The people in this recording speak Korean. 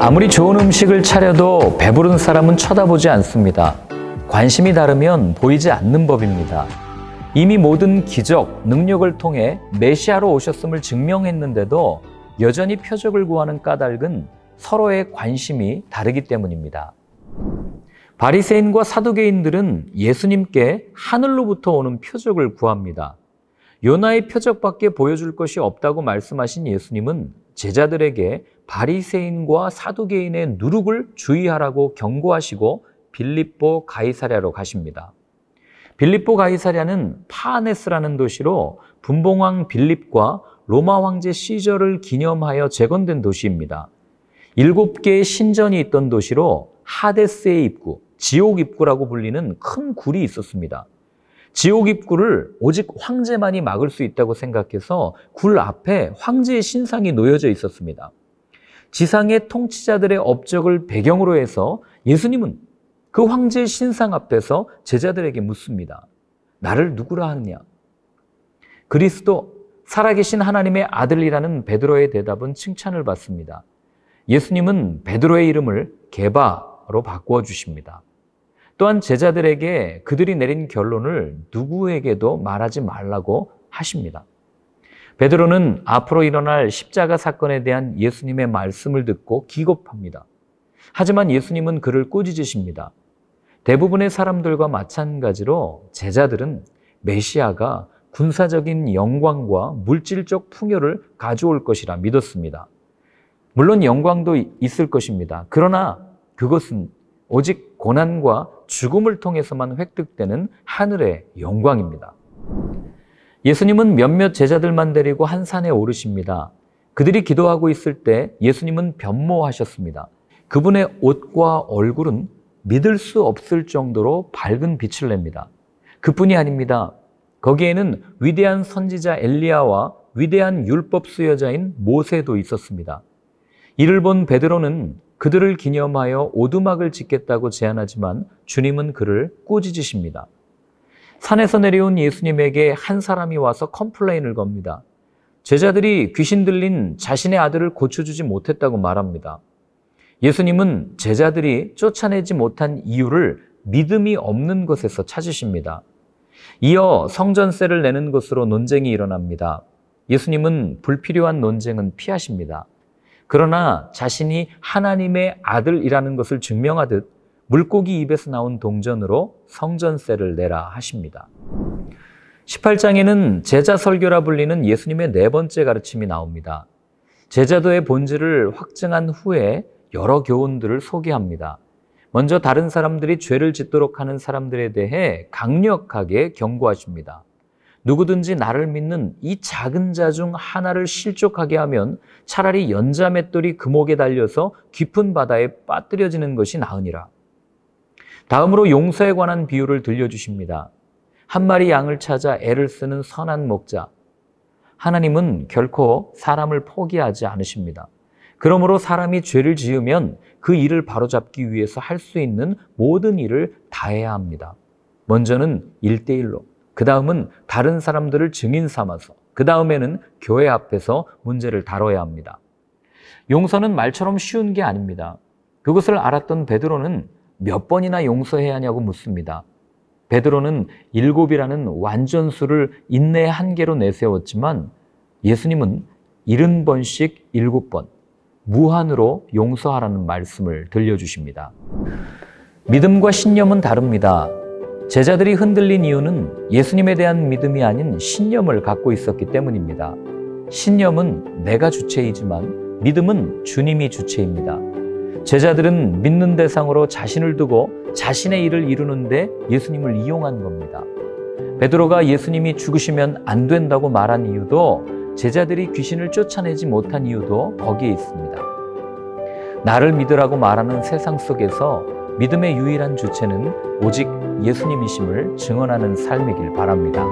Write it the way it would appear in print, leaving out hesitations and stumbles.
아무리 좋은 음식을 차려도 배부른 사람은 쳐다보지 않습니다. 관심이 다르면 보이지 않는 법입니다. 이미 모든 기적, 능력을 통해 메시아로 오셨음을 증명했는데도 여전히 표적을 구하는 까닭은 서로의 관심이 다르기 때문입니다. 바리새인과 사두개인들은 예수님께 하늘로부터 오는 표적을 구합니다. 요나의 표적밖에 보여줄 것이 없다고 말씀하신 예수님은 제자들에게 바리새인과 사두개인의 누룩을 주의하라고 경고하시고 빌립보 가이사랴로 가십니다. 빌립보 가이사랴는 파네스라는 도시로 분봉왕 빌립과 로마 황제 시절을 기념하여 재건된 도시입니다. 7개의 신전이 있던 도시로 하데스의 입구, 지옥 입구라고 불리는 큰 굴이 있었습니다. 지옥 입구를 오직 황제만이 막을 수 있다고 생각해서 굴 앞에 황제의 신상이 놓여져 있었습니다. 지상의 통치자들의 업적을 배경으로 해서 예수님은 그 황제의 신상 앞에서 제자들에게 묻습니다. 나를 누구라 하느냐? 그리스도, 살아계신 하나님의 아들이라는 베드로의 대답은 칭찬을 받습니다. 예수님은 베드로의 이름을 게바로 바꾸어 주십니다. 또한 제자들에게 그들이 내린 결론을 누구에게도 말하지 말라고 하십니다. 베드로는 앞으로 일어날 십자가 사건에 대한 예수님의 말씀을 듣고 기겁합니다. 하지만 예수님은 그를 꾸짖으십니다. 대부분의 사람들과 마찬가지로 제자들은 메시아가 군사적인 영광과 물질적 풍요를 가져올 것이라 믿었습니다. 물론 영광도 있을 것입니다. 그러나 그것은 오직 고난과 죽음을 통해서만 획득되는 하늘의 영광입니다. 예수님은 몇몇 제자들만 데리고 한 산에 오르십니다. 그들이 기도하고 있을 때 예수님은 변모하셨습니다. 그분의 옷과 얼굴은 믿을 수 없을 정도로 밝은 빛을 냅니다. 그뿐이 아닙니다. 거기에는 위대한 선지자 엘리야와 위대한 율법 수여자인 모세도 있었습니다. 이를 본 베드로는 그들을 기념하여 오두막을 짓겠다고 제안하지만 주님은 그를 꾸짖으십니다. 산에서 내려온 예수님에게 한 사람이 와서 컴플레인을 겁니다. 제자들이 귀신 들린 자신의 아들을 고쳐주지 못했다고 말합니다. 예수님은 제자들이 쫓아내지 못한 이유를 믿음이 없는 것에서 찾으십니다. 이어 성전세를 내는 것으로 논쟁이 일어납니다. 예수님은 불필요한 논쟁은 피하십니다. 그러나 자신이 하나님의 아들이라는 것을 증명하듯 물고기 입에서 나온 동전으로 성전세를 내라 하십니다. 18장에는 제자 설교라 불리는 예수님의 4번째 가르침이 나옵니다. 제자도의 본질을 확증한 후에 여러 교훈들을 소개합니다. 먼저 다른 사람들이 죄를 짓도록 하는 사람들에 대해 강력하게 경고하십니다. 누구든지 나를 믿는 이 작은 자 중 하나를 실족하게 하면 차라리 연자맷돌이 금옥에 달려서 깊은 바다에 빠뜨려지는 것이 나으니라. 다음으로 용서에 관한 비유를 들려주십니다. 한 마리 양을 찾아 애를 쓰는 선한 목자. 하나님은 결코 사람을 포기하지 않으십니다. 그러므로 사람이 죄를 지으면 그 일을 바로잡기 위해서 할 수 있는 모든 일을 다해야 합니다. 먼저는 1대1로, 그 다음은 다른 사람들을 증인 삼아서, 그 다음에는 교회 앞에서 문제를 다뤄야 합니다. 용서는 말처럼 쉬운 게 아닙니다. 그것을 알았던 베드로는 몇 번이나 용서해야 하냐고 묻습니다. 베드로는 7이라는 완전수를 인내의 한계로 내세웠지만 예수님은 70번씩 7번 무한으로 용서하라는 말씀을 들려주십니다. 믿음과 신념은 다릅니다. 제자들이 흔들린 이유는 예수님에 대한 믿음이 아닌 신념을 갖고 있었기 때문입니다. 신념은 내가 주체이지만 믿음은 주님이 주체입니다. 제자들은 믿는 대상으로 자신을 두고 자신의 일을 이루는데 예수님을 이용한 겁니다. 베드로가 예수님이 죽으시면 안 된다고 말한 이유도 제자들이 귀신을 쫓아내지 못한 이유도 거기에 있습니다. 나를 믿으라고 말하는 세상 속에서 믿음의 유일한 주체는 오직 예수님이심을 증언하는 삶이길 바랍니다.